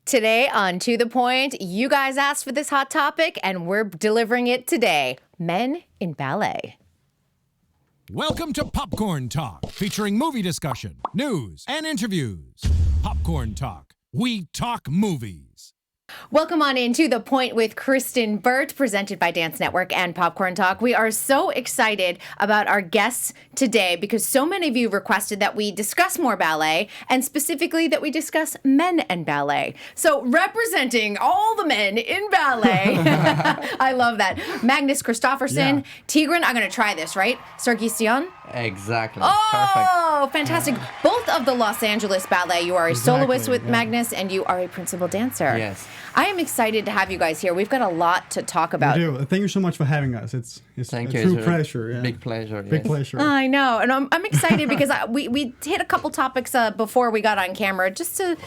Today on To The Point, you guys asked for this hot topic, and we're delivering it today. Men in ballet. Welcome to Popcorn Talk, featuring movie discussion, news, and interviews. Popcorn Talk. We talk movies. Welcome on in To The Point with Kristen Burt, presented by Dance Network and Popcorn Talk. We are so excited about our guests today because so many of you requested that we discuss more ballet, and specifically that we discuss men and ballet. So representing all the men in ballet, I love that. Magnus Christoffersen Tigran, I'm going to try this, right? Sargsyan? Exactly. Oh, fantastic. Both of the Los Angeles Ballet. You are a soloist with Magnus, and you are a principal dancer. Yes. I am excited to have you guys here. We've got a lot to talk about. We do. Thank you so much for having us. It's Thank a you. true pleasure. Yeah. Big pleasure. Big yes. pleasure. I know, and I'm excited because we hit a couple topics before we got on camera, just to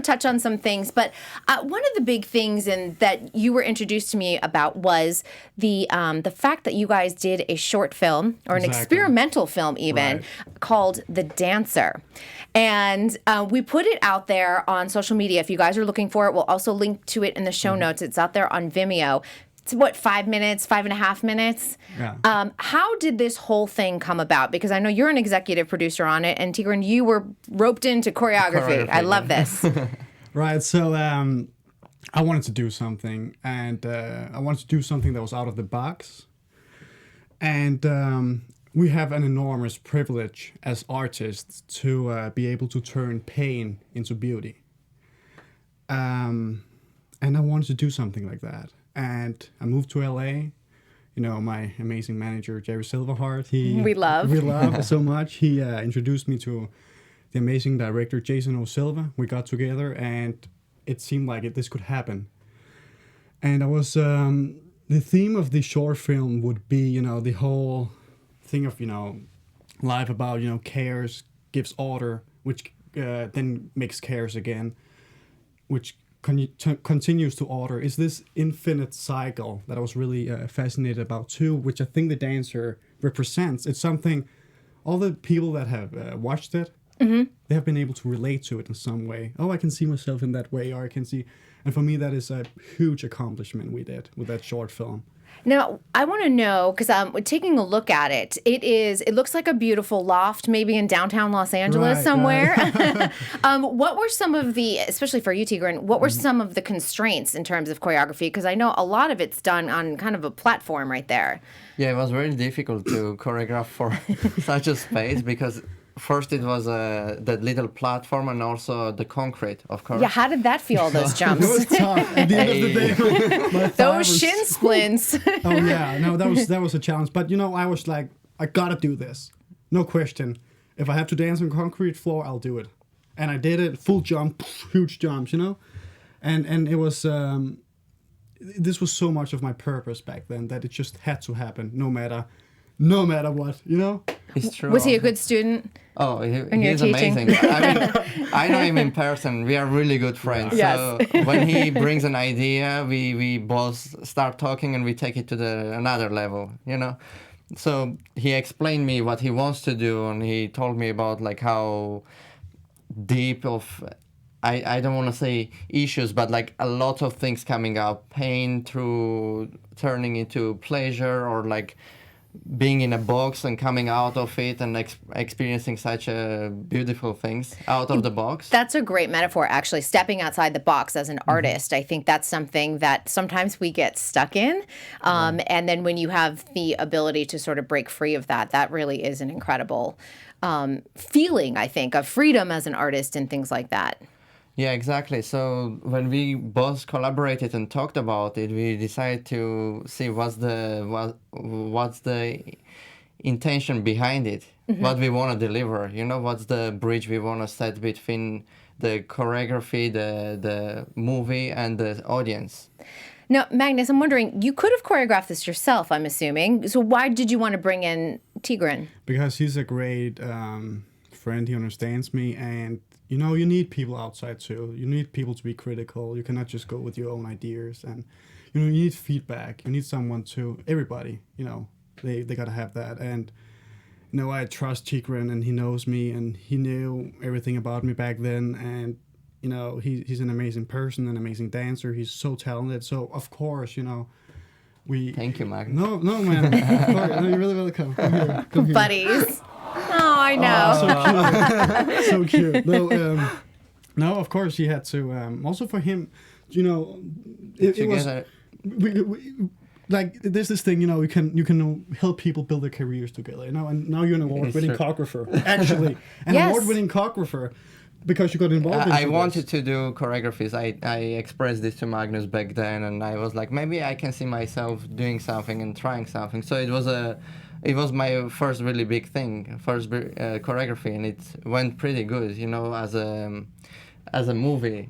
touch on some things. But one of the big things that you were introduced to me about was the fact that you guys did a short film or an experimental film even called The Dancer. And we put it out there on social media. If you guys are looking for it, we'll also link to it in the show notes. It's out there on Vimeo. It's what, 5 minutes, 5.5 minutes? Yeah. How did this whole thing come about? Because I know you're an executive producer on it, and Tigran, you were roped into choreography. I love this. Right. So I wanted to do something, and I wanted to do something that was out of the box. And we have an enormous privilege as artists to be able to turn pain into beauty. And I wanted to do something like that. And I moved to LA. You know, my amazing manager, Jason Silva, we love so much. He introduced me to the amazing director, Jason Silva. We got together, and it seemed like this could happen. And I was, the theme of the short film would be, the whole thing of, life about, chaos gives order, which then makes chaos again, which continues to order. Is this infinite cycle that I was really fascinated about too, which I think the dancer represents. It's something, all the people that have watched it, they have been able to relate to it in some way. Oh, I can see myself in that way, or I can see, and for me that is a huge accomplishment we did with that short film. Now, I want to know, because taking a look at it, it looks like a beautiful loft, maybe in downtown Los Angeles somewhere. Right. What were some of the, especially for you, Tigran, what were some of the constraints in terms of choreography? Because I know a lot of it's done on kind of a platform right there. Yeah, it was very difficult to choreograph for such a space because first it was that little platform and also the concrete, of course. Yeah, how did that feel, those jumps? It was tough. At the end of the day, those shin splints. Oh yeah, no, that was a challenge. But I was like, I gotta do this, no question. If I have to dance on concrete floor, I'll do it. And I did it, full jump, huge jumps, and it was. This was so much of my purpose back then that it just had to happen, no matter what, It's true. Was he a good student? Oh, he's amazing. I know him in person. We are really good friends. Yes. So when he brings an idea, we both start talking and we take it to another level, So he explained me what he wants to do, and he told me about like how deep of, I don't want to say issues, but like a lot of things coming out, pain through turning into pleasure, or like being in a box and coming out of it and experiencing such beautiful things out of the box. That's a great metaphor, actually, stepping outside the box as an artist. I think that's something that sometimes we get stuck in. And then when you have the ability to sort of break free of that really is an incredible feeling, I think, of freedom as an artist and things like that. Yeah, exactly. So when we both collaborated and talked about it, we decided to see what's the intention behind it, what we want to deliver. What's the bridge we want to set between the choreography, the movie, and the audience. Now, Magnus, I'm wondering, you could have choreographed this yourself, I'm assuming. So why did you want to bring in Tigran? Because he's a great friend. He understands me, and you need people outside too. You need people to be critical. You cannot just go with your own ideas, and you need feedback. You need someone to everybody. They gotta have that. And I trust Tigran, and he knows me, and he knew everything about me back then. And you know, he's an amazing person, an amazing dancer. He's so talented. So of course, you know, we. Thank you, Magnus. No, man. No, you're really welcome. Come here. Come here. Buddies. Oh, I know. So cute. No, of course he had to. Also for him, you know, it was. We, like there's this thing, you know, you can help people build their careers together, you know, and now you're an award-winning choreographer, actually, an award-winning choreographer, because you got involved. I wanted to do choreographies. I expressed this to Magnus back then, and I was like, maybe I can see myself doing something and trying something. So it was my first really big thing, choreography, and it went pretty good, you know, as a movie.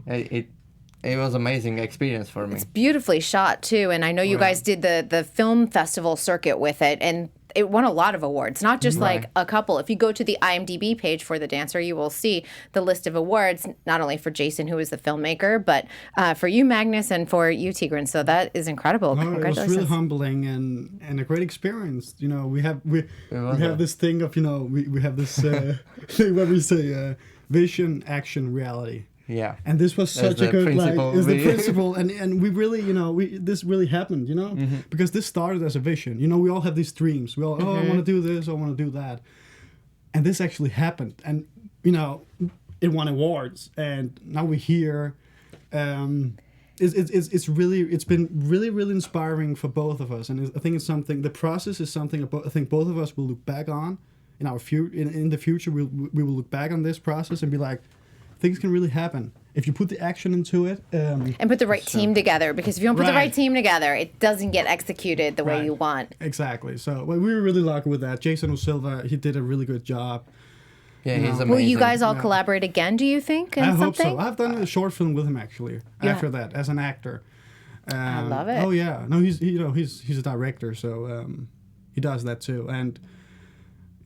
It was amazing experience for me. It's beautifully shot too, and I know you guys did the film festival circuit with it, and it won a lot of awards, not just like a couple. If you go to the IMDb page for The Dancer, you will see the list of awards, not only for Jason, who is the filmmaker, but for you, Magnus, and for you, Tigran. So that is incredible. No, Congratulations. it was really humbling and a great experience. You know, we have this thing of, you know, we have this thing where we say vision, action, reality. Yeah, and this was such a good the principle, and we really, you know, this really happened, you know, because this started as a vision. You know, we all have these dreams. We all, I want to do this, I want to do that, and this actually happened, and you know, it won awards, and now we're here. It's been really inspiring for both of us, and I think it's something. The process is something I think both of us will look back on in our in the future. We will look back on this process and be like, things can really happen if you put the action into it. And put the right team together, because if you don't put the right team together, it doesn't get executed the way you want. Exactly. So we were really lucky with that. Jason Silva, he did a really good job. Yeah, he's amazing. Will you guys all collaborate again, do you think? I hope so. I've done a short film with him, actually, after that, as an actor. I love it. Oh, yeah. No, he's a director, so he does that too. And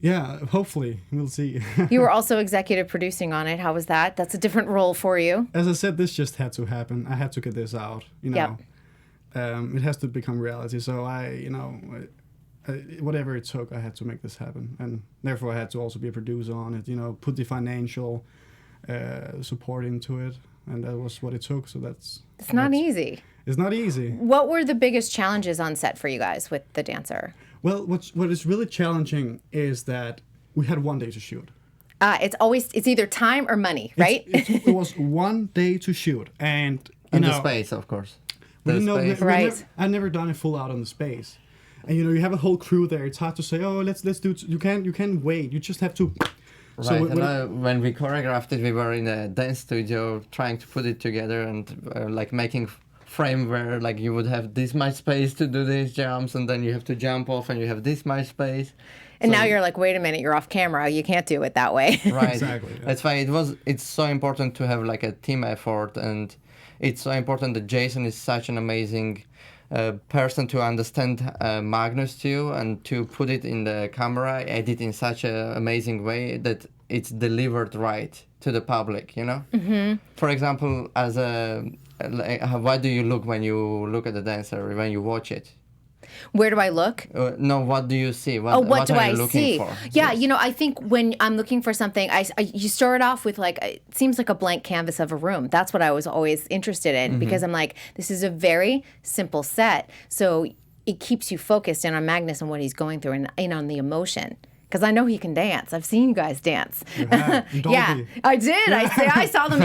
yeah, hopefully we'll see. You were also executive producing on it. How was that? That's a different role for you. As I said, this just had to happen. I had to get this out. You know, it has to become reality. So whatever it took, I had to make this happen, and therefore I had to also be a producer on it. You know, put the financial support into it, and that was what it took. So it's not easy. It's not easy. What were the biggest challenges on set for you guys with The Dancer? Well, what is really challenging is that we had 1 day to shoot. It's either time or money, right? It was 1 day to shoot, and the space, of course. I've never done it full out on the space, and you know, you have a whole crew there. It's hard to say, oh, let's do. You can't wait. You just have to. Right. So when we choreographed it, we were in a dance studio trying to put it together and like making frame where like you would have this much space to do these jumps, and then you have to jump off and you have this much space. And now you're like, wait a minute, you're off camera. You can't do it that way. Right. Exactly. Yeah. That's why it's so important to have like a team effort, and it's so important that Jason is such an amazing person to understand Magnus too, and to put it in the camera, edit in such an amazing way that it's delivered right to the public, you know? Mm-hmm. For example, what do you look when you look at the dancer, when you watch it? Where do I look? No, what do you see? What do I see? For? Yeah, you know, I think when I'm looking for something, you start off with like, it seems like a blank canvas of a room. That's what I was always interested in, because I'm like, this is a very simple set. So it keeps you focused in on Magnus and what he's going through, and in on the emotion. Because I know he can dance. I've seen you guys dance. Yeah, I did. I saw them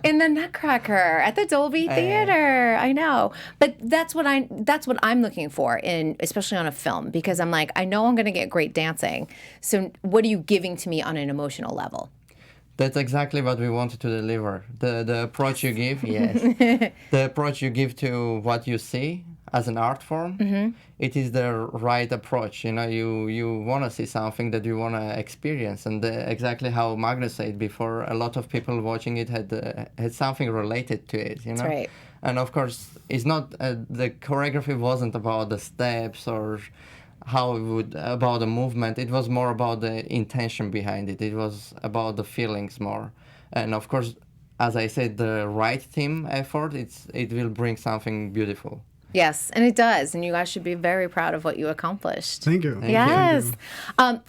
in the Nutcracker at the Dolby Theater. I know, but that's what I'm looking for especially on a film, because I'm like, I know I'm going to get great dancing. So what are you giving to me on an emotional level? That's exactly what we wanted to deliver. The approach you give, yes, the approach you give to what you see as an art form, it is the right approach. You know, you want to see something that you want to experience, and exactly how Magnus said before, a lot of people watching it had something related to it. You know, that's right. And of course, it's not the choreography wasn't about the steps or how it would about the movement. It was more about the intention behind it. It was about the feelings more, and of course, as I said, the right team effort. It will bring something beautiful. Yes, and it does. And you guys should be very proud of what you accomplished. Thank you. Yes.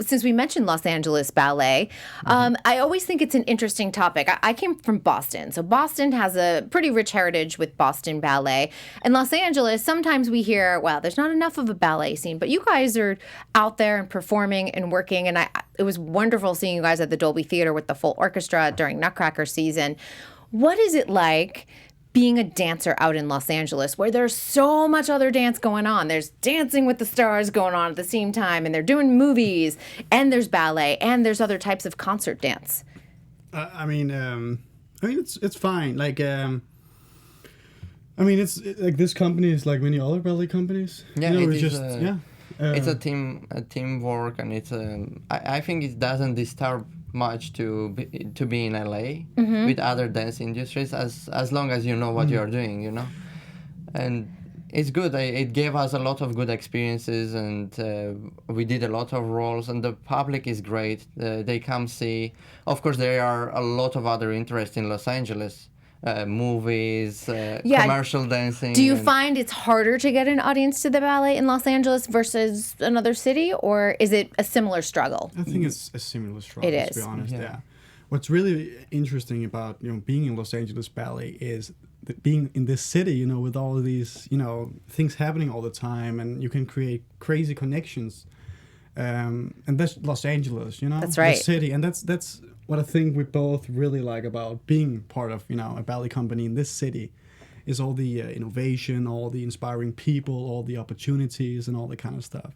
Since we mentioned Los Angeles Ballet, I always think it's an interesting topic. I came from Boston. So Boston has a pretty rich heritage with Boston Ballet. And Los Angeles, sometimes we hear, well, there's not enough of a ballet scene. But you guys are out there and performing and working. And it was wonderful seeing you guys at the Dolby Theater with the full orchestra during Nutcracker season. What is it like being a dancer out in Los Angeles where there's so much other dance going on? There's Dancing with the Stars going on at the same time, and they're doing movies, and there's ballet, and there's other types of concert dance. I mean, it's fine. Like, it's like this company is like many other ballet companies. Yeah, you know, it it's is, just it's a teamwork, and it's I think it doesn't disturb much to be in LA with other dance industries as long as you know what you're doing, you know, and it's good. It gave us a lot of good experiences, and we did a lot of roles, and the public is great. They come see. Of course, there are a lot of other interests in Los Angeles. Movies, commercial dancing. Do you find it's harder to get an audience to the ballet in Los Angeles versus another city, or is it a similar struggle? I think it's a similar struggle. It To be is. honest, yeah. What's really interesting about being in Los Angeles Ballet is that being in this city, with all of these things happening all the time, and you can create crazy connections. And that's Los Angeles, That's right. The city, and that's what I think we both really like about being part of a ballet company in this city, is all the innovation, all the inspiring people, all the opportunities, and all that kind of stuff.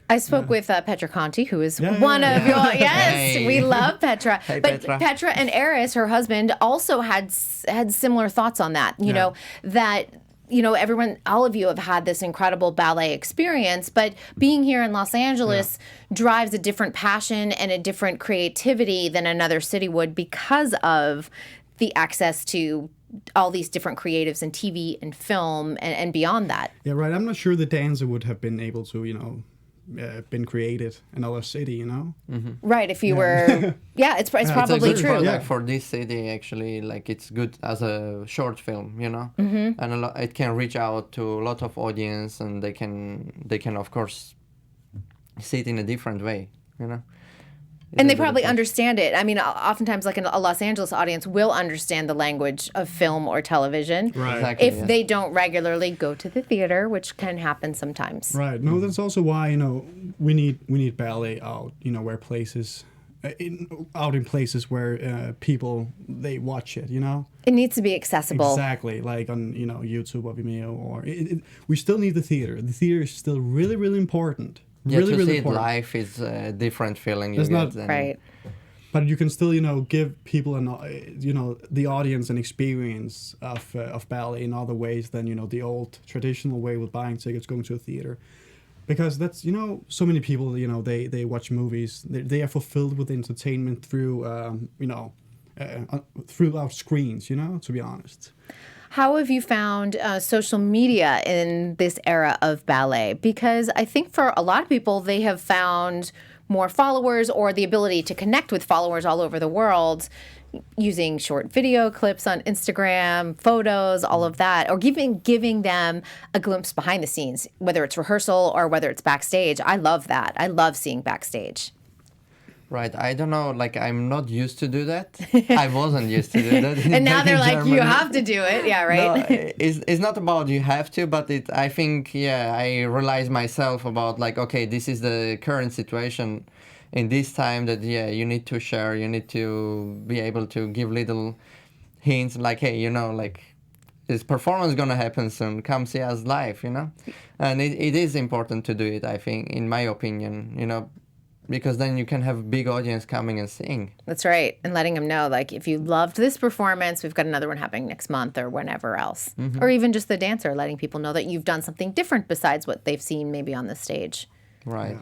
I spoke with Petra Conti, who is one of your... Yes, Hey. we love Petra. Hey, but Petra. And Eris, her husband, also had similar thoughts on that. You know, that... everyone, all of you have had this incredible ballet experience, but being here in Los Angeles drives a different passion and a different creativity than another city would because of the access to all these different creatives in TV and film and beyond that. Yeah, right. I'm not sure the dancer would have been able to, been created in another city, Right, if you were... Yeah, it's probably Good true. for this city, actually, like it's good as a short film, and it can reach out to a lot of audience, and they can of course see it in a different way, And they probably understand it. I mean, oftentimes, like a Los Angeles audience will understand the language of film or television. Right. Exactly, If they don't regularly go to the theater, which can happen sometimes. Right. No, that's also why we need ballet out. Where places, out in places where people they watch it. It needs to be accessible. Exactly. Like on YouTube or Vimeo, or we still need the theater. The theater is still really, really important. Yeah, really, to really see it important. live is a different feeling. It's not- Right. But you can still, give people the audience an experience of ballet in other ways than the old traditional way with buying tickets, going to a theater, because that's so many people they watch movies, they are fulfilled with entertainment through throughout screens. To be honest. How have you found social media in this era of ballet? Because I think for a lot of people, they have found more followers or the ability to connect with followers all over the world using short video clips on Instagram, photos, all of that, or giving them a glimpse behind the scenes, whether it's rehearsal or whether it's backstage. I love that. I love seeing backstage. Right, I don't know, like I'm not used to do that. I wasn't used to do that. And now back they're in like, you Germany. have to do it. Yeah, right? No, it's not about you have to, but I think, I realize myself about like, okay, this is the current situation in this time that, you need to share, you need to be able to give little hints like, hey, like this performance gonna happen soon, come see us live, And it is important to do it, I think, in my opinion, because then you can have a big audience coming and seeing. That's right. And letting them know, like, if you loved this performance, we've got another one happening next month or whenever else. Or even just the dancer, letting people know that you've done something different besides what they've seen maybe on the stage. Right.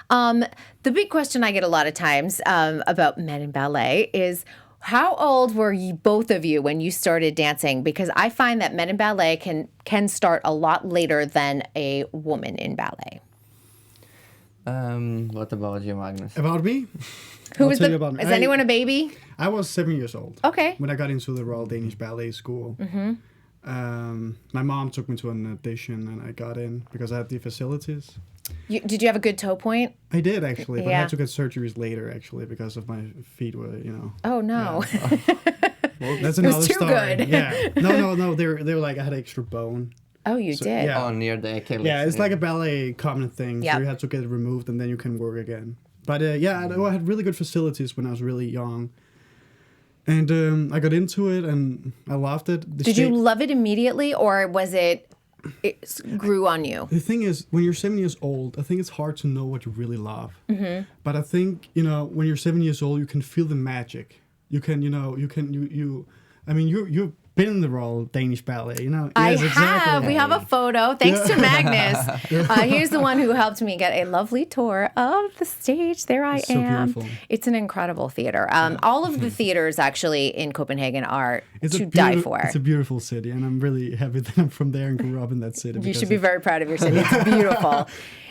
The big question I get a lot of times about men in ballet is, how old were you, both of you, when you started dancing? Because I find that men in ballet can start a lot later than a woman in ballet. What about you, Magnus? About me? Who I'll was tell you about me. is anyone a baby? I was 7 years old. Okay. When I got into the Royal Danish Ballet School. My mom took me to an audition, and I got in because I had the facilities. Did you have a good toe point? I did actually, but I Yeah. had to get surgeries later actually because of my feet were, Oh no. That's It was another too story. good. Yeah. No. They were like I had extra bone. Oh, you So, did. yeah. Oh, near the Achilles. Yeah, it's like a ballet common thing. Yep. So you have to get it removed and then you can work again. But I had really good facilities when I was really young. And I got into it and I loved it. Did you love it immediately, or was it grew on you? The thing is, when you're 7 years old, I think it's hard to know what you really love. Mm-hmm. But I think, when you're 7 years old, you can feel the magic. You can, you've been in the Royal Danish Ballet, I Yes, have. exactly. We have a photo. Thanks to Magnus. He's the one who helped me get a lovely tour of the stage. There I It's so am. beautiful. It's an incredible theater. All of the theaters actually in Copenhagen are to die for. It's a beautiful city, and I'm really happy that I'm from there and grew up in that city. You should be very proud of your city. It's beautiful.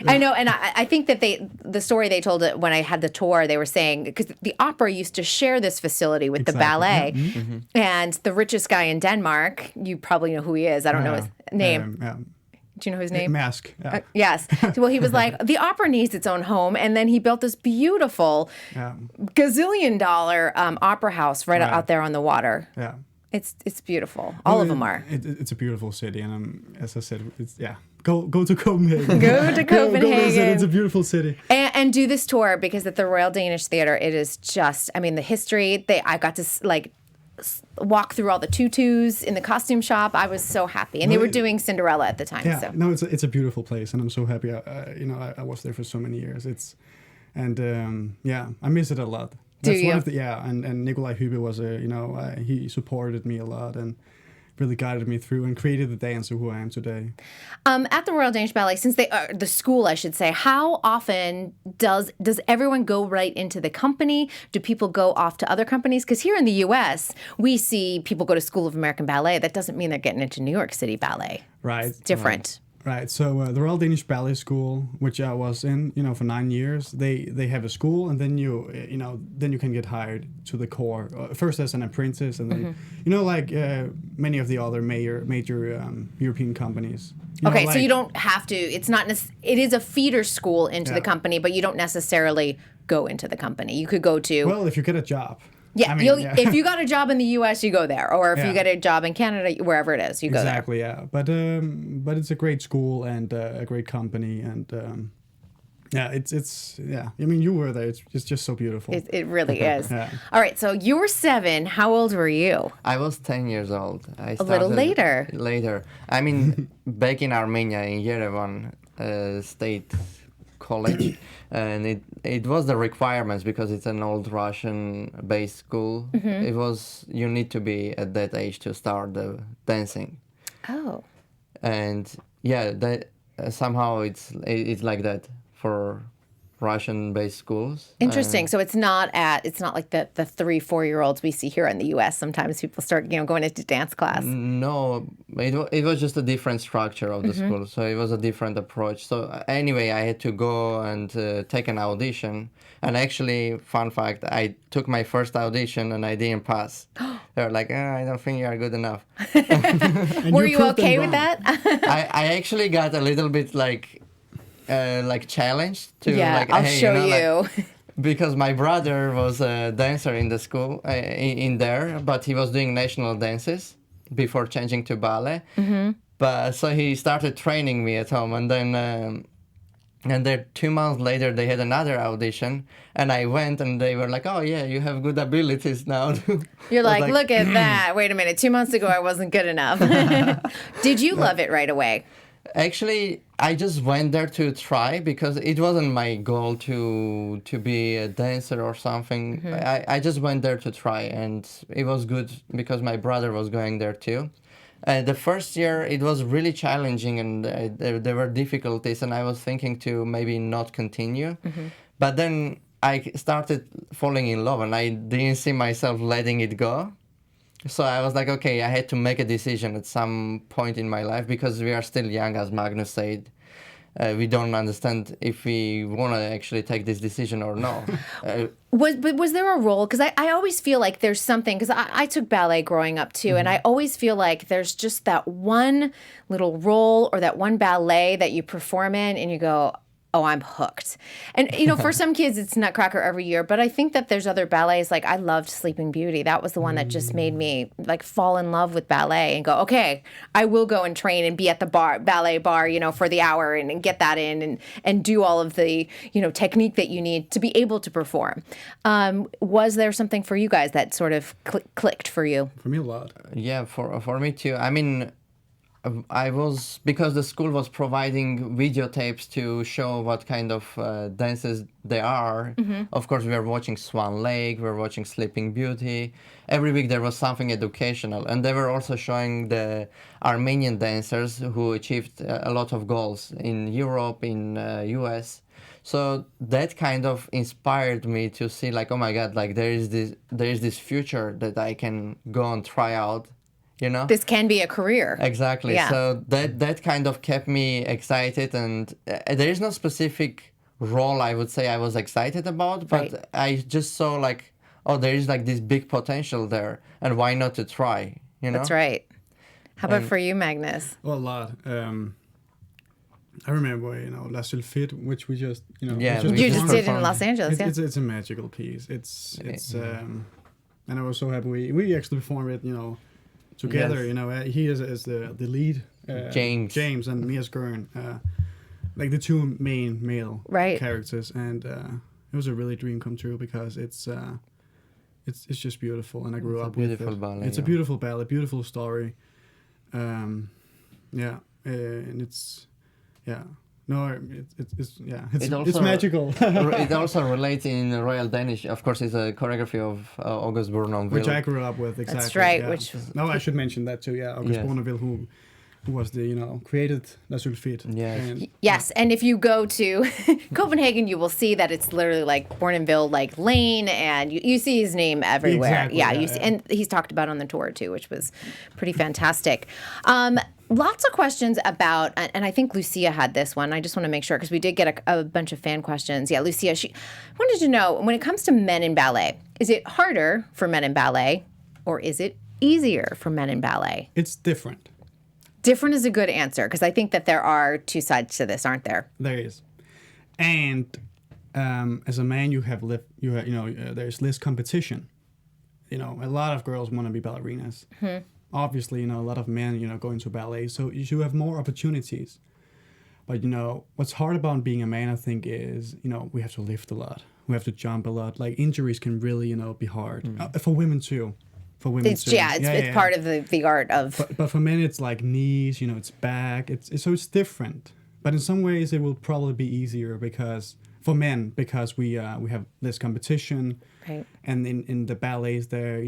I know, and I think that the story they told it when I had the tour, they were saying, because the opera used to share this facility with the ballet, and the richest guy in Denmark, you probably know who he is. I don't know his name. Do you know his name? Mask. Yeah. Yes. Well, he was like, the opera needs its own home. And then he built this beautiful gazillion-dollar opera house right out there on the water. Yeah. It's beautiful. All of them are. It's a beautiful city, and as I said, go to Copenhagen. Go to Go visit. Copenhagen. It's a beautiful city. And do this tour, because at the Royal Danish Theatre, it is just, the history. I got to walk through all the tutus in the costume shop. I was so happy, and they were doing Cinderella at the time. Yeah, so. no, it's a beautiful place, and I'm so happy. I was there for so many years. I miss it a lot. Do you? And Nikolai Hübbe was he supported me a lot and really guided me through and created the dancer who I am today. At the Royal Danish Ballet, since they are the school, I should say, how often does everyone go right into the company? Do people go off to other companies? Because here in the U.S., we see people go to School of American Ballet. That doesn't mean they're getting into New York City Ballet. Right. It's different. Right. So the Royal Danish Ballet School, which I was in, for 9 years, they have a school, and then you can get hired to the corps first as an apprentice, and then many of the other major European companies. So you don't have to. It's not. It is a feeder school into the company, but you don't necessarily go into the company. You could go to. Well, if you get a job. Yeah, if you got a job in the U.S., you go there, or if you get a job in Canada, wherever it is, you go there. Exactly, yeah. But it's a great school and a great company, and you were there. It's just so beautiful. It really is. Yeah. All right, so you were 7. How old were you? I was 10 years old. I A little later. Later. Back in Armenia, in Yerevan State College, and it was the requirements because it's an old Russian-based school. It was, you need to be at that age to start the dancing. Oh. And that somehow it's like that for Russian-based schools. Interesting. So it's not like the 3-4-year-olds we see here in the U.S. Sometimes people start going into dance class. No, it was just a different structure of the school, so it was a different approach. So anyway, I had to go and take an audition. And actually, fun fact, I took my first audition and I didn't pass. They were like, I don't think you are good enough. Were you okay with that? I actually got a little bit challenged to I'll show you. Because my brother was a dancer in the school in there, but he was doing national dances before changing to ballet. But so he started training me at home, and then 2 months later they had another audition, and I went, and they were like, "Oh yeah, you have good abilities now." You're like, look at that. Wait a minute. 2 months ago I wasn't good enough. Did you love it right away? Actually, I just went there to try because it wasn't my goal to be a dancer or something. I just went there to try, and it was good because my brother was going there too. The first year, it was really challenging, and there were difficulties, and I was thinking to maybe not continue. But then I started falling in love, and I didn't see myself letting it go. So I was like, okay, I had to make a decision at some point in my life because we are still young, as Magnus said. we don't understand if we want to actually take this decision or not. Was there a role? Because I always feel like there's something, because I took ballet growing up too, and I always feel like there's just that one little role or that one ballet that you perform in and you go, oh, I'm hooked. And, for some kids, it's Nutcracker every year, but I think that there's other ballets, like I loved Sleeping Beauty. That was the one that just made me like fall in love with ballet and go, okay, I will go and train and be at the ballet bar, for the hour and get that in and do all of the, technique that you need to be able to perform. Was there something for you guys that sort of clicked for you? For me, a lot. Yeah, for me too. I mean, because the school was providing videotapes to show what kind of dances they are. Of course, we were watching Swan Lake, we were watching Sleeping Beauty. Every week there was something educational. And they were also showing the Armenian dancers who achieved a lot of goals in Europe, in US. So that kind of inspired me to see like, oh my God, like there is this future that I can go and try out. This can be a career. Exactly. Yeah. So that kind of kept me excited, and there is no specific role I would say I was excited about, but Right. I just saw like, oh, there is like this big potential there, and why not to try? That's right. How about for you, Magnus? Well, a lot. I remember, La Sulfite, which we just, Yeah, You just did in performed. Los Angeles, yeah. It's a magical piece. It's and I was so happy we actually performed it, together. Yes. He is the lead, James and Mia Skern, like the two main male Right. characters, and it was a really dream come true because it's just beautiful, and I grew It's a up with beautiful it. ballet, It's a yeah. beautiful ballet, beautiful story, and it's it's magical. It also relates in Royal Danish. Of course, it's a choreography of August Bournonville. Which I grew up with, exactly. That's right, yeah. which- No, I should mention that too. Yeah, August Yes. Bournonville, who was the created La Sulfite. Yes. And Yes, and if you go to Copenhagen, you will see that it's literally like Bournonville, like Lane, and you see his name everywhere. Exactly, Yeah, yeah, you see, yeah. and he's talked about on the tour too, which was pretty fantastic. Lots of questions about, and I think Lucia had this one. I just want to make sure because we did get a bunch of fan questions. Yeah, Lucia, she wanted to know, when it comes to men in ballet, is it harder for men in ballet, or is it easier for men in ballet? It's different. Different is a good answer because I think that there are two sides to this, aren't there? There is, and as a man, there's less competition. A lot of girls want to be ballerinas. Obviously, a lot of men, go into ballet, so you have more opportunities. But what's hard about being a man, I think, is we have to lift a lot, we have to jump a lot. Like injuries can really, be hard for women too. For women It's too. it's part of the art of. But for men, it's like knees, it's back. It's different. But in some ways, it will probably be easier because we have less competition. Right. And in the ballets there,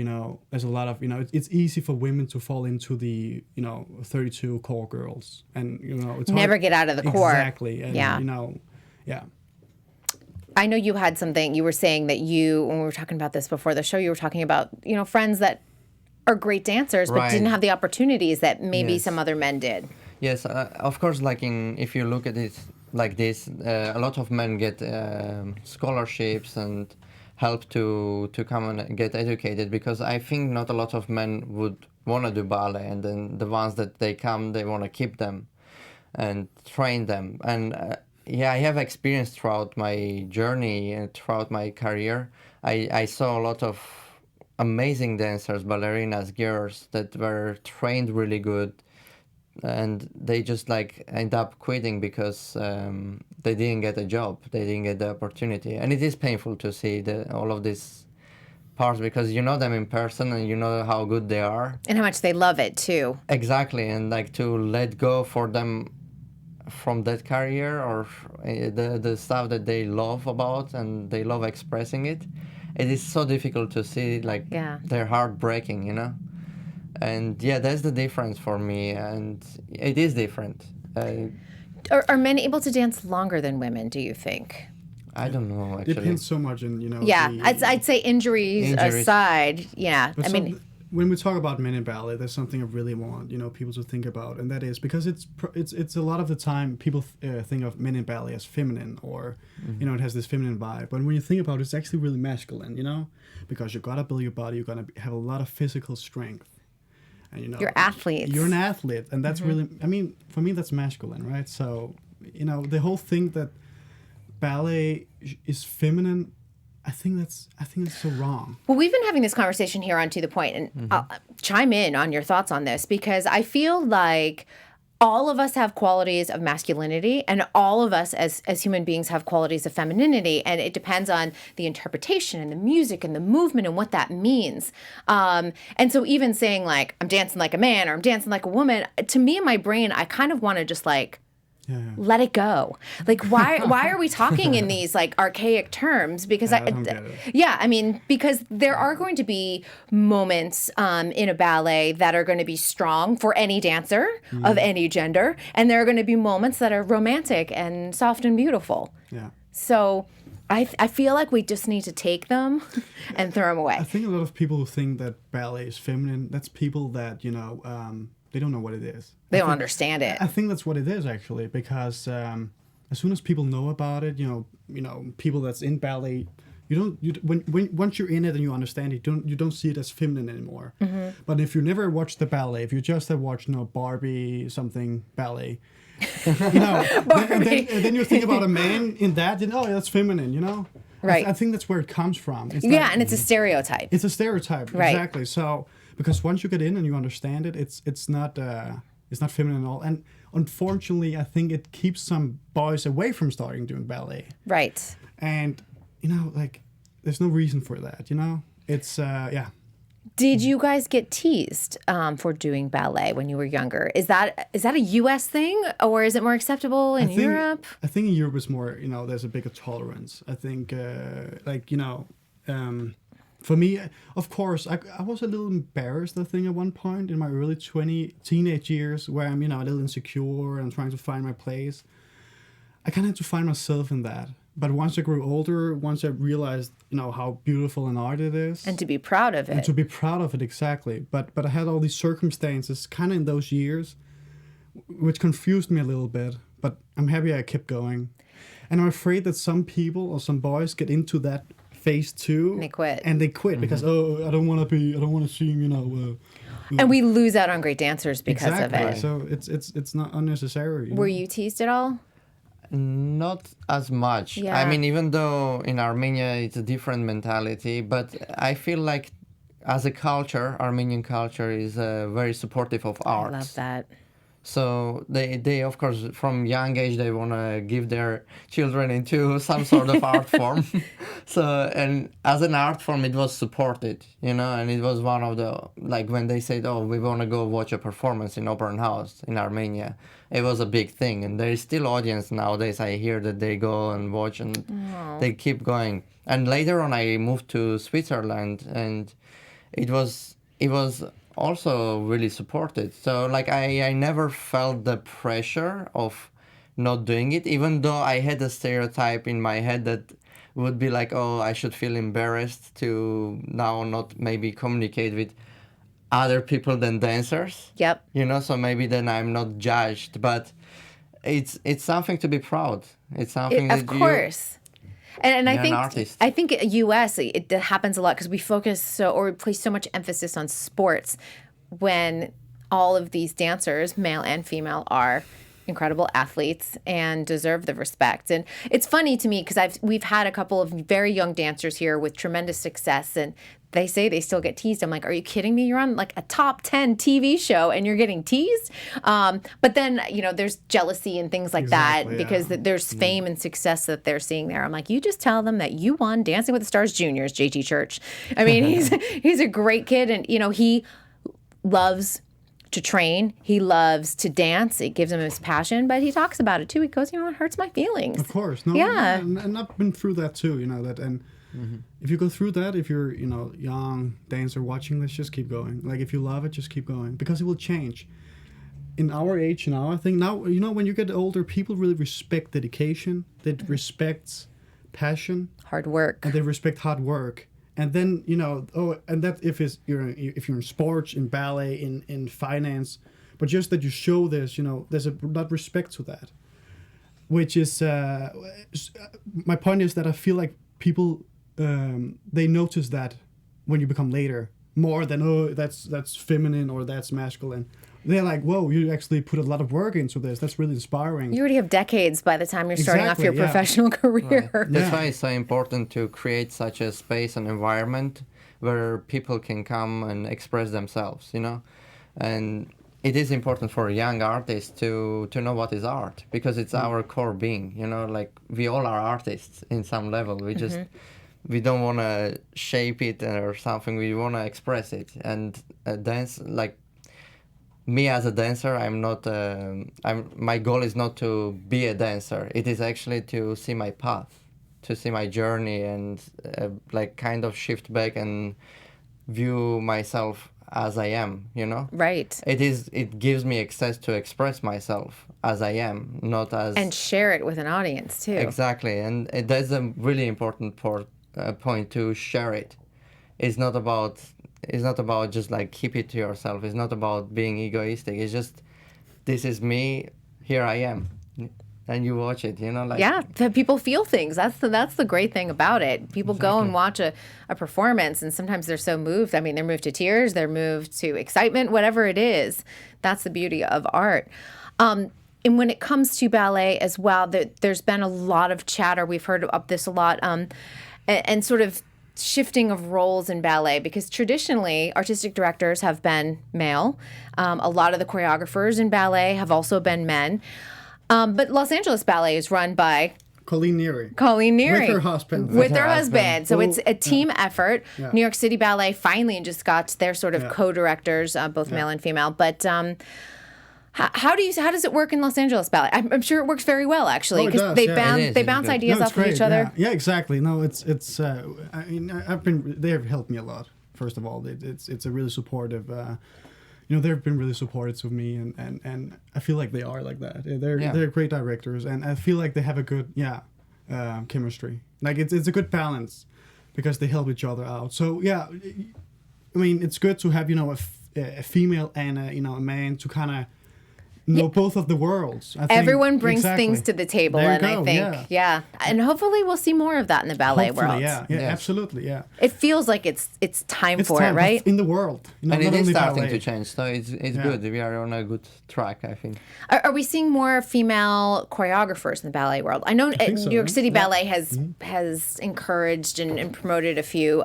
there's a lot of, it's easy for women to fall into the, 32 core girls. And, it's hard. Never get out of the core. Exactly. And, Yeah. Yeah. I know you had something, you were saying that when we were talking about this before the show, you were talking about, friends that are great dancers, but Right. didn't have the opportunities that maybe Yes. some other men did. Yes, of course. If you look at it like this, a lot of men get scholarships and help to come and get educated, because I think not a lot of men would want to do ballet, and then the ones that they come, they want to keep them and train them. And I have experience throughout my journey and throughout my career. I saw a lot of amazing dancers, ballerinas, girls that were trained really good, and they just end up quitting because they didn't get a job, they didn't get the opportunity. And it is painful to see all of these parts, because you know them in person and you know how good they are. And how much they love it too. Exactly, and to let go for them from that career or the stuff that they love about and they love expressing it, it is so difficult to see. Yeah. They're heartbreaking, And that's the difference for me, and it is different. Are men able to dance longer than women, do you think? I don't know, actually. Depends so much on, Yeah, I'd say injuries Injuries. aside, yeah. But I mean, when we talk about men in ballet, there's something I really want people to think about, and that is because it's a lot of the time people think of men in ballet as feminine, or it has this feminine vibe. But when you think about it, it's actually really masculine, because you gotta build your body, you're gonna have a lot of physical strength, and You're athletes. You're an athlete, and that's really. I mean, for me, that's masculine, right? So the whole thing that ballet is feminine. I think that's so wrong. Well, we've been having this conversation here on To The Point, and I'll chime in on your thoughts on this, because I feel like all of us have qualities of masculinity, and all of us as human beings have qualities of femininity, and it depends on the interpretation and the music and the movement and what that means. And so even saying like, I'm dancing like a man or I'm dancing like a woman, to me in my brain, I kind of want to just like, let it go. Like, why are we talking in these like archaic terms? Because I don't get it. I mean, because there are going to be moments in a ballet that are going to be strong for any dancer of any gender, and there are going to be moments that are romantic and soft and beautiful. Yeah. So I feel like we just need to take them and throw them away. I think a lot of people who think that ballet is feminine, that's people that they don't know what it is. They don't understand it. I think that's what it is, actually, because as soon as people know about it, people that's in ballet, once you're in it and you understand it, you don't see it as feminine anymore. But if you never watched the ballet, if you just have watched Barbie something ballet, then you think about a man in that, that's feminine, Right. I think that's where it comes from. And it's a stereotype. It's a stereotype, right. Exactly. So because once you get in and you understand it, it's not feminine at all. And unfortunately, I think it keeps some boys away from starting doing ballet. Right. And there's no reason for that. It's Did you guys get teased for doing ballet when you were younger? Is that a U.S. thing, or is it more acceptable in Europe? I think in Europe it's more, there's a bigger tolerance. I think, for me, of course, I was a little embarrassed, I think, at one point in my early teenage years, where I'm, a little insecure and trying to find my place. I kind of had to find myself in that. But once I grew older, once I realized, how beautiful an art it is. And to be proud of it. And to be proud of it, exactly. But I had all these circumstances kind of in those years, which confused me a little bit. But I'm happy I kept going. And I'm afraid that some people or some boys get into that phase too. And they quit because, I don't want to sing, and we lose out on great dancers because exactly. of it. So it's not unnecessary. Were you teased at all? Not as much. Yeah. I mean, even though in Armenia it's a different mentality, but I feel like as a culture, Armenian culture is very supportive of art. I love that. So they of course, from young age, they want to give their children into some sort of art form. So, and as an art form, it was supported, and it was one of the, like when they said, we want to go watch a performance in Opera House in Armenia, it was a big thing. And there is still audience nowadays. I hear that they go and watch and they keep going. And later on, I moved to Switzerland, and it was also really supported. So I never felt the pressure of not doing it, even though I had a stereotype in my head that would be like, I should feel embarrassed to now not maybe communicate with other people than dancers. Yep. So maybe then I'm not judged, but it's something to be proud. It's something of course. And I think U.S. it happens a lot because we focus we place so much emphasis on sports when all of these dancers, male and female, are incredible athletes and deserve the respect. And it's funny to me because we've had a couple of very young dancers here with tremendous success, and they say they still get teased. I'm like, are you kidding me? You're on like a top 10 TV show and you're getting teased? But then, there's jealousy and things like that because there's fame and success that they're seeing there. I'm like, you just tell them that you won Dancing with the Stars Juniors, JT Church. I mean, he's a great kid, and, he loves to train. He loves to dance. It gives him his passion, but he talks about it too. He goes, it hurts my feelings. Of course. No, yeah. And I've been through that too, that. And if you go through that, if you're, young dancer watching this, just keep going. Like, if you love it, just keep going, because it will change. In our age now, I think now, when you get older, people really respect dedication. They respect passion. Hard work. And they respect hard work. And then, you know, and that if you're in sports, in ballet, in finance, but just that you show this, you know, there's a lot of respect to that, which is my point is that I feel like people they notice that when you become later more than that's feminine or that's masculine. They're like, whoa, you actually put a lot of work into this. That's really inspiring. You already have decades by the time you're starting off your professional career. Right. That's why it's so important to create such a space and environment where people can come and express themselves, you know? And it is important for young artists to know what is art, because it's our core being, you know? Like, we all are artists in some level. We just, we don't want to shape it or something. We want to express it. And dance, like, me as a dancer, my goal is not to be a dancer. It is actually to see my path, to see my journey, and like kind of shift back and view myself as I am, you know? Right. It gives me access to express myself as I am, not as... And share it with an audience, too. Exactly. And that's a really important point, to share it. It's not about just like keep it to yourself. It's not about being egoistic. It's just, this is me, here I am. And you watch it, you know, like... Yeah, people feel things. That's the great thing about it. People go and watch a performance, and sometimes they're so moved. I mean, they're moved to tears, they're moved to excitement, whatever it is. That's the beauty of art. And when it comes to ballet as well, there's been a lot of chatter. We've heard of this a lot. And sort of shifting of roles in ballet, because traditionally artistic directors have been male. A lot of the choreographers in ballet have also been men. But Los Angeles Ballet is run by Colleen Neary. With her husband. With her husband. So it's a team effort. Yeah. New York City Ballet finally just got their sort of co-directors, both male and female. But how does it work in Los Angeles Ballet? I'm sure it works very well, actually, because they bounce ideas off of each other. Yeah, exactly. No, it's. I mean, they have helped me a lot. First of all, it's a really supportive. You know, they've been really supportive of me, and I feel like they are like that. They're great directors, and I feel like they have a good chemistry. Like it's a good balance, because they help each other out. So yeah, I mean, it's good to have, you know, a female and a man to kind of know both of the worlds. I think. Everyone brings things to the table, I think, and hopefully we'll see more of that in the ballet world. Yeah, absolutely, yeah. It feels like it's time for it, right? In the world, you know, and it is starting ballet. to change, so it's good. We are on a good track, I think. Are we seeing more female choreographers in the ballet world? I know New York City Ballet has encouraged and promoted a few,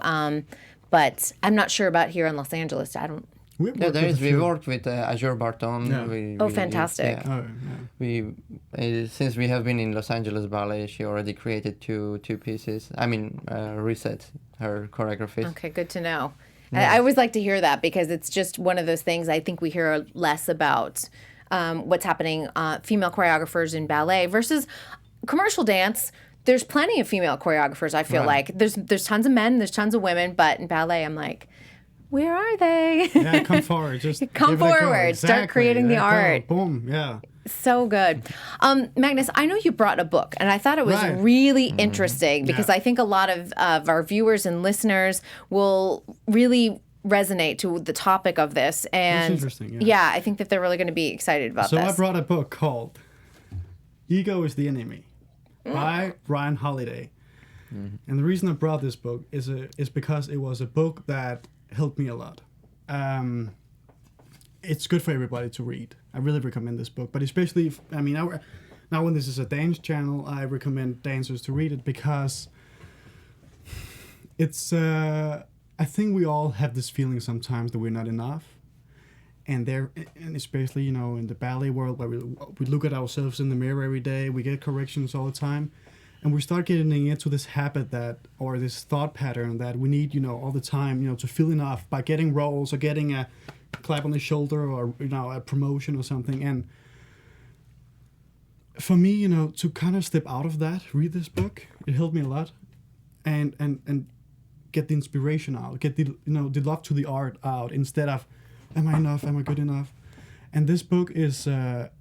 but I'm not sure about here in Los Angeles. I don't. We worked with Azure Barton. Yeah. Fantastic. We since we have been in Los Angeles Ballet, she already created two pieces. I mean, reset her choreography. Okay, good to know. Yeah. I always like to hear that, because it's just one of those things I think we hear less about, what's happening, female choreographers in ballet versus commercial dance. There's plenty of female choreographers, I feel like. There's tons of men, there's tons of women, but in ballet I'm like, where are they? Yeah, come forward. Just come forward. Exactly. Start creating the art. Boom. Yeah. So good. Magnus, I know you brought a book, and I thought it was really interesting, because I think a lot of our viewers and listeners will really resonate to the topic of this. And it's interesting. Yeah. I think that they're really going to be excited about this. So I brought a book called Ego is the Enemy by Bryan Holaday. And the reason I brought this book is because it was a book that helped me a lot. It's good for everybody to read. I really recommend this book, but especially, now when this is a dance channel, I recommend dancers to read it, because it's, I think we all have this feeling sometimes that we're not enough. And especially, you know, in the ballet world, where we look at ourselves in the mirror every day, we get corrections all the time. And we start getting into this habit or this thought pattern that we need, you know, all the time, you know, to feel enough by getting roles or getting a clap on the shoulder or, you know, a promotion or something. And for me, you know, to kind of step out of that, read this book, it helped me a lot, and get the inspiration out, get the love to the art out, instead of, am I enough? Am I good enough? And this book is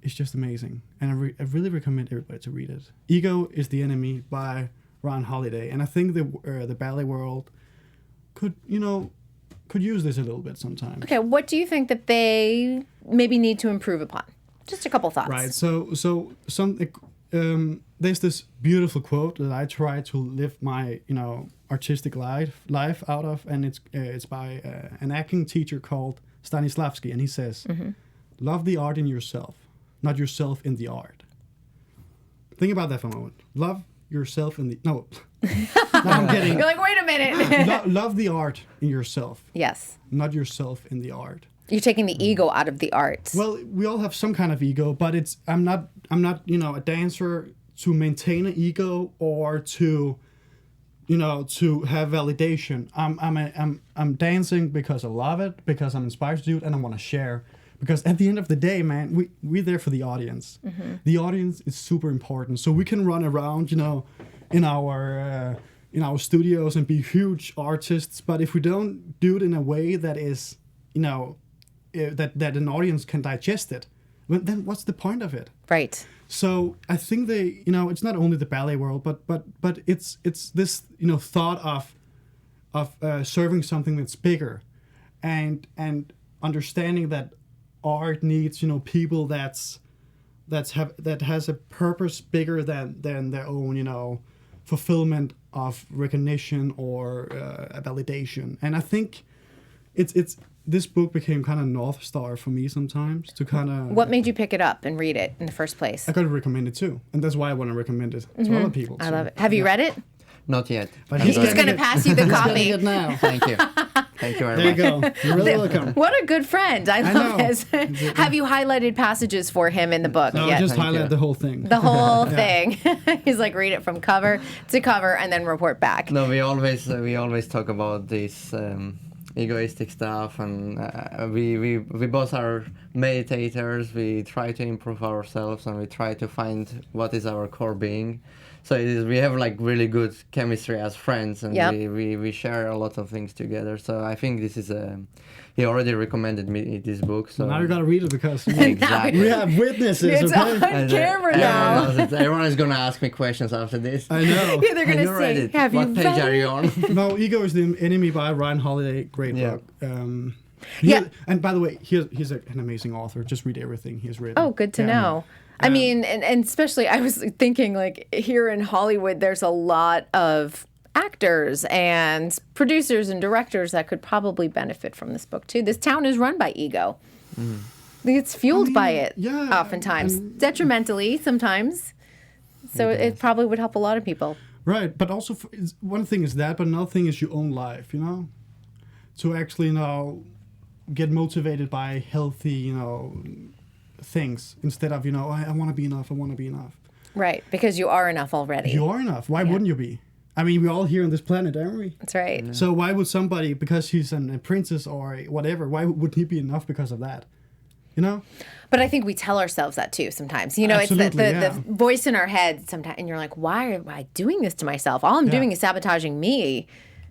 just amazing, and I really recommend everybody to read it. Ego is the Enemy by Bryan Holaday, and I think the ballet world could use this a little bit sometimes. Okay, what do you think that they maybe need to improve upon? Just a couple thoughts. Right. So there's this beautiful quote that I try to live my artistic life out of, and it's by an acting teacher called Stanislavski, and he says, "Love the art in yourself, not yourself in the art." Think about that for a moment. Love yourself in the no. I'm kidding. You're like, wait a minute. Love the art in yourself, Yes. not yourself in the art. You're taking the ego out of the art. Well, we all have some kind of ego, but I'm not a dancer to maintain an ego or to have validation. I'm dancing because I love it, because I'm inspired to do it, and I want to share. Because at the end of the day, man, we're there for the audience. The audience is super important. So we can run around, in our studios and be huge artists, but if we don't do it in a way that is, that an audience can digest it, well, then what's the point of it? Right. So I think it's not only the ballet world, but it's this thought of serving something that's bigger, and understanding that art needs people that has a purpose bigger than their own fulfillment of recognition or a validation. And I think it's this book became kind of North Star for me sometimes to kind of... What made you pick it up and read it in the first place? I got it recommended too. And that's why I want to recommend it to other people. I love it. Have you read it? Not yet. But He's going to pass you the copy. it now. Thank you. Thank you very There you much. go. You're really welcome. What a good friend. I love know. this. Have you highlighted passages for him in the book No, yet? just Thank highlight you. the whole thing. The whole thing. He's like, read it from cover to cover and then report back. No, we always talk about this egoistic stuff, and we both are meditators. We try to improve ourselves, and we try to find what is our core being. So we have like really good chemistry as friends, and Yep. we share a lot of things together. So I think this is he already recommended me this book. So Now you got to read it because exactly. we have witnesses, It's okay? on And, camera now. Everyone is gonna ask me questions after this. I know. Yeah, they're going Have to you read say, it? have you What page read are it? you on? No, Ego is the Enemy by Ryan Holaday. Great Yeah. book. Yeah. And by the way, he's an amazing author. Just read everything he's written. Oh, good to know. I mean, and especially I was thinking like here in Hollywood, there's a lot of actors and producers and directors that could probably benefit from this book too. This town is run by ego. It's fueled by it yeah, oftentimes, and- detrimentally sometimes. So it probably would help a lot of people. Right, but also one thing is that, but another thing is your own life. To actually get motivated by healthy things instead of I want to be enough. I want to be enough. Right, because you are enough already. You are enough. Why wouldn't you be? I mean, we're all here on this planet, aren't we? That's right. So why would somebody, because he's a princess or whatever, why would he be enough because of that? But I think we tell ourselves that too sometimes. It's Absolutely, the voice in our head sometimes, and you're like, why am I doing this to myself? All I'm doing is sabotaging me.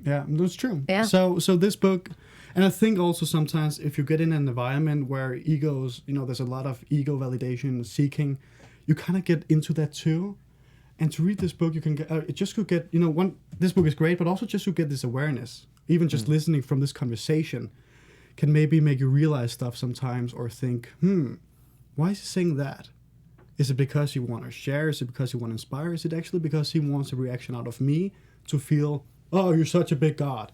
Yeah, that's true. Yeah. So this book, and I think also sometimes if you get in an environment where egos, there's a lot of ego validation seeking, you kind of get into that too. And to read this book, you can get this book is great, but also just to get this awareness, even just listening from this conversation, can maybe make you realize stuff sometimes, or think, why is he saying that? Is it because you want to share? Is it because you want to inspire? Is it actually because he wants a reaction out of me to feel, oh, you're such a big god?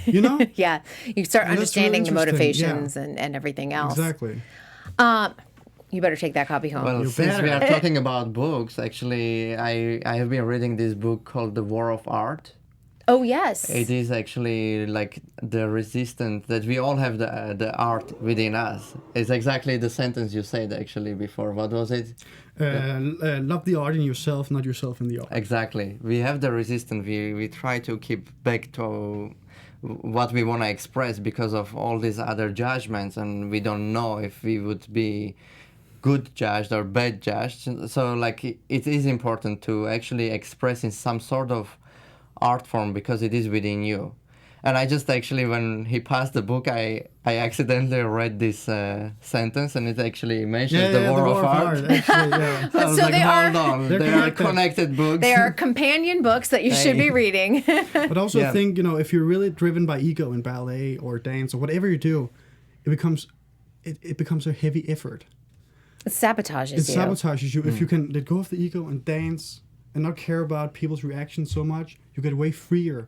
Yeah, you start And that's really understanding the interesting, motivations and everything else. Exactly. You better take that copy home. Well, You since we better. are talking about books, actually, I have been reading this book called The War of Art. Oh, yes. It is actually like the resistance that we all have the art within us. It's exactly the sentence you said actually before. What was it? Love the art in yourself, not yourself in the art. Exactly. We have the resistance. We try to keep back to what we want to express because of all these other judgments, and we don't know if we would be good judged or bad judged. So like it is important to actually express in some sort of art form because it is within you. And I just actually, when he passed the book, I accidentally read this sentence, and it actually mentions the War of Art. Actually, yeah. So I was So like, they hold are- on, They're they are connected. connected books. They are companion books that you should be reading. But also Yeah. think, you know, if you're really driven by ego in ballet or dance or whatever you do, it becomes a heavy effort. It sabotages It you. sabotages you. If you can let go of the ego and dance and not care about people's reactions so much, you get way freer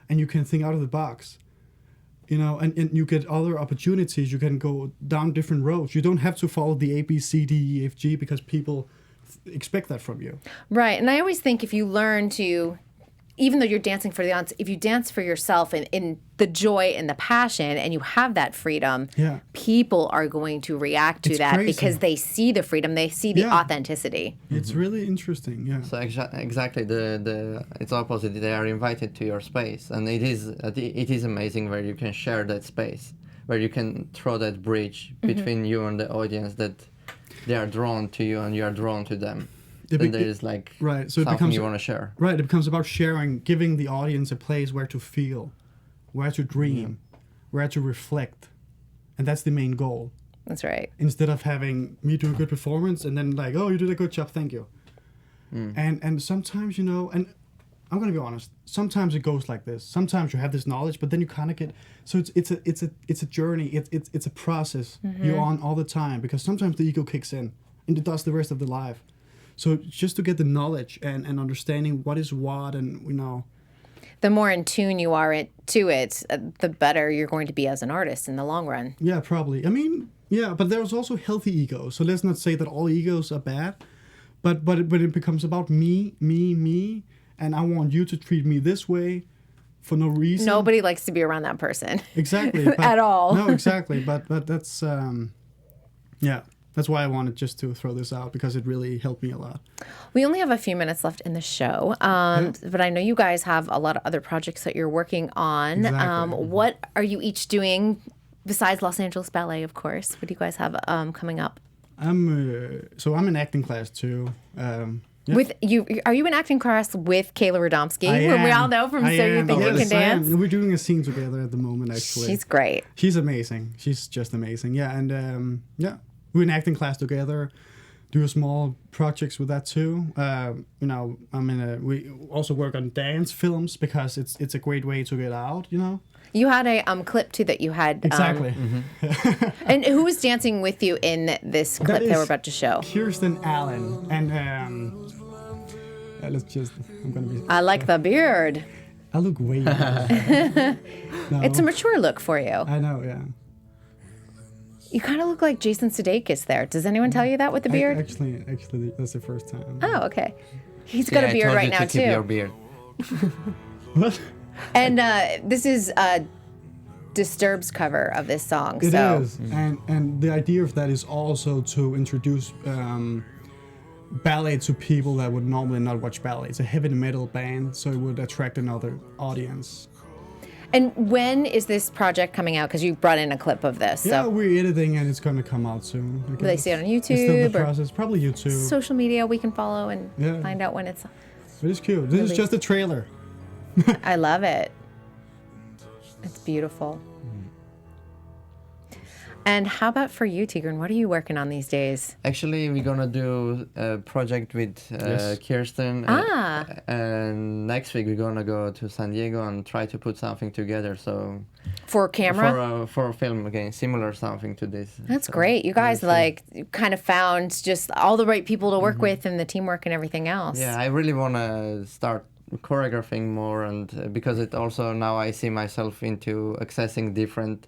and you can think out of the box. You know, and you get other opportunities. You can go down different roads. You don't have to follow the A, B, C, D, E, F, G because people expect that from you. Right. And I always think if you learn to, even though you're dancing for the audience, if you dance for yourself and in the joy and the passion and you have that freedom, Yeah. people are going to react to It's that crazy. because they see the freedom, they see the Yeah. authenticity. It's really interesting, yeah. So exactly, it's opposite. They are invited to your space, and it is amazing where you can share that space, where you can throw that bridge between you and the audience, that they are drawn to you and you are drawn to them. Then there is like right, so it something becomes you want to share. Right, it becomes about sharing, giving the audience a place where to feel, where to dream, where to reflect. And that's the main goal. That's right. Instead of having me do a good performance and then like, oh, you did a good job, thank you. And sometimes, you know, and I'm gonna be honest, sometimes it goes like this. Sometimes you have this knowledge, but then you kind of get, so it's a journey, it's a process you're on all the time, because sometimes the ego kicks in and it does the rest of the life. So just to get the knowledge and understanding what is what, and you know, The more in tune you are to it, the better you're going to be as an artist in the long run. yeah, probably. I mean, yeah, but there's also healthy egos. So let's not say that all egos are bad, but it becomes about me, and I want you to treat me this way for no reason. Nobody likes to be around that person. Exactly. But, At all. No, exactly. But that's yeah. That's why I wanted just to throw this out, because it really helped me a lot. We only have a few minutes left in the show, but I know you guys have a lot of other projects that you're working on. Exactly. What are you each doing besides Los Angeles Ballet, of course? What do you guys have coming up? I'm in acting class too. Yeah. With you, are you in acting class with Kayla Radomski, I whom we am. all know from I So You am. Think You Yes, Can I am. Dance? We're doing a scene together at the moment, actually. She's great. She's amazing. She's just amazing. Yeah, and yeah, we're in acting class together. Do small projects with that too. You know, we also work on dance films, because it's a great way to get out. You know. You had a clip too that you had. Exactly. And who was dancing with you in this clip that is we're about to show? Kirsten Allen and let's just. I'm gonna be. I like the beard. I look way. No, It's a mature look for you. I know. Yeah. You kind of look like Jason Sudeikis there. Does anyone tell you that with the beard? Actually, that's the first time. Oh, okay. He's got Yeah, a I beard told right you now to keep your too. beard. What? And this is Disturbed's cover of this song. It so is, and the idea of that is also to introduce ballet to people that would normally not watch ballet. It's a heavy metal band, so it would attract another audience. And when is this project coming out? Because you brought in a clip of this. Yeah, So we're editing, and it's going to come out soon. will they see it on It's still YouTube the or process. Probably YouTube. social media we can follow and Yeah. find out when it's. But it's cute. This is just a trailer. I love it. It's beautiful. And how about for you, Tigran? What are you working on these days? Actually, we're gonna do a project with Yes. Kirsten. Ah. And next week we're gonna go to San Diego and try to put something together. So For camera? for a film again, similar something to this. That's So great. You guys we'll see. like kind of found just all the right people to work with and the teamwork and everything else. Yeah, I really wanna start choreographing more, and because it also now I see myself into accessing different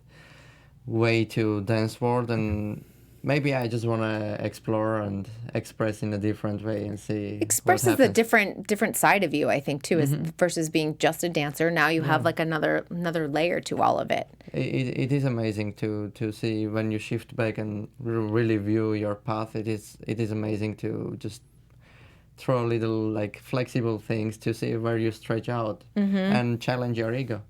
way to dance world, and maybe I just want to explore and express in a different way and see Expresses what the happens. different side of you, I think, too, is versus being just a dancer. Now you have like another layer to all of it. It is amazing to see when you shift back and really view your path. It is amazing to just throw little like flexible things to see where you stretch out and challenge your ego.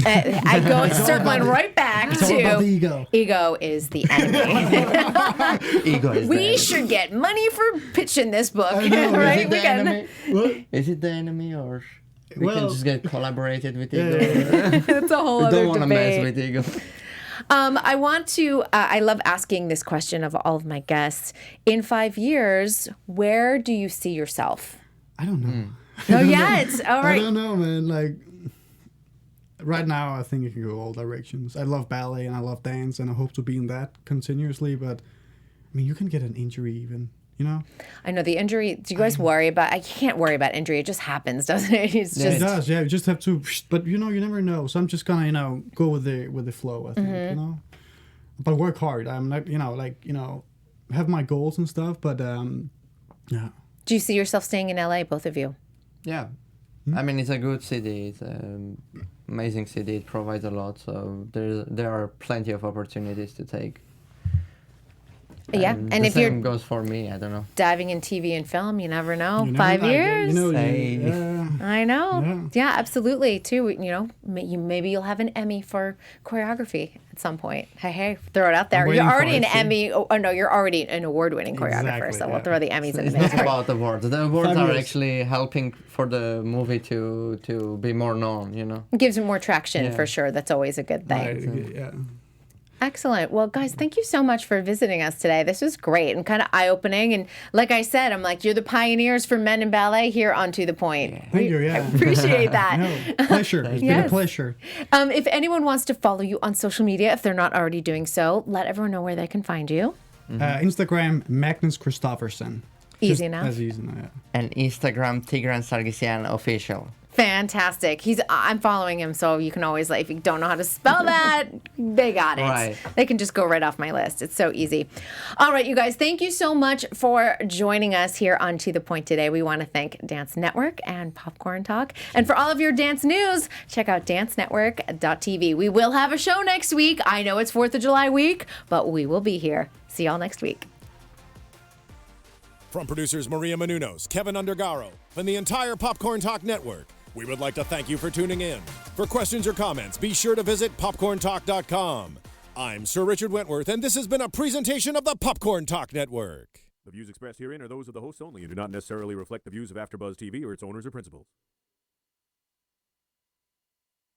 I go circling right back It's all about the to ego. ego is the enemy. Ego is the We enemy. should get money for pitching this book, I know. right? Is it We the can. enemy? What? Is it the enemy or? We can just get collaborated with Ego. That's a whole We other don't want to mess debate. with Ego. I want to, I love asking this question of all of my guests. In 5 years, where do you see yourself? I don't know. No, yet. All I right. don't know, man. Like right now, I think it can go all directions. I love ballet and I love dance, and I hope to be in that continuously. But I mean, you can get an injury even. You know. I know the injury. Do you guys worry about? I can't worry about injury. It just happens, doesn't it? It's Yeah, just. It does, yeah. You just have to, but you know, you never know. So I'm just gonna, go with the flow. I think, but work hard. I'm not, have my goals and stuff. But yeah. Do you see yourself staying in LA, both of you? Yeah. I mean, it's a good city. It's an amazing city. It provides a lot. So there are plenty of opportunities to take. Yeah, and the if same you're goes for me, I don't know. diving in TV and film, you never know. You never 5 know, years. Hey. I know. Yeah, absolutely. Too. Maybe you'll have an Emmy for choreography at some point. Hey, throw it out there. I'm You're waiting for already an it, too. Emmy. Oh no, you're already an award-winning choreographer. Exactly, So we'll yeah. throw the Emmys in the It's mix. not about awards. The awards 5 are years. actually helping for the movie to be more known, It gives it more traction Yeah. for sure. That's always a good thing. Right, yeah. Excellent. Well, guys, thank you so much for visiting us today. This was great and kind of eye-opening. And like I said, I'm like, you're the pioneers for men in ballet here on To The Point. Thank you, yeah. I appreciate that. No, pleasure. It's been Yes. a pleasure. If anyone wants to follow you on social media, if they're not already doing so, let everyone know where they can find you. Instagram, Magnus Christoffersen. Easy enough. That's easy now, yeah. And Instagram, Tigran Sargsyan official. Fantastic. I'm following him, so you can always, if you don't know how to spell that, they got it. Right. They can just go right off my list. It's so easy. All right, you guys, thank you so much for joining us here on To The Point today. We want to thank Dance Network and Popcorn Talk. And for all of your dance news, check out dancenetwork.tv. We will have a show next week. I know it's 4th of July week, but we will be here. See y'all next week. From producers Maria Menounos, Kevin Undergaro, and the entire Popcorn Talk Network, we would like to thank you for tuning in. For questions or comments, be sure to visit popcorntalk.com. I'm Sir Richard Wentworth, and this has been a presentation of the Popcorn Talk Network. The views expressed herein are those of the hosts only and do not necessarily reflect the views of AfterBuzz TV or its owners or principals.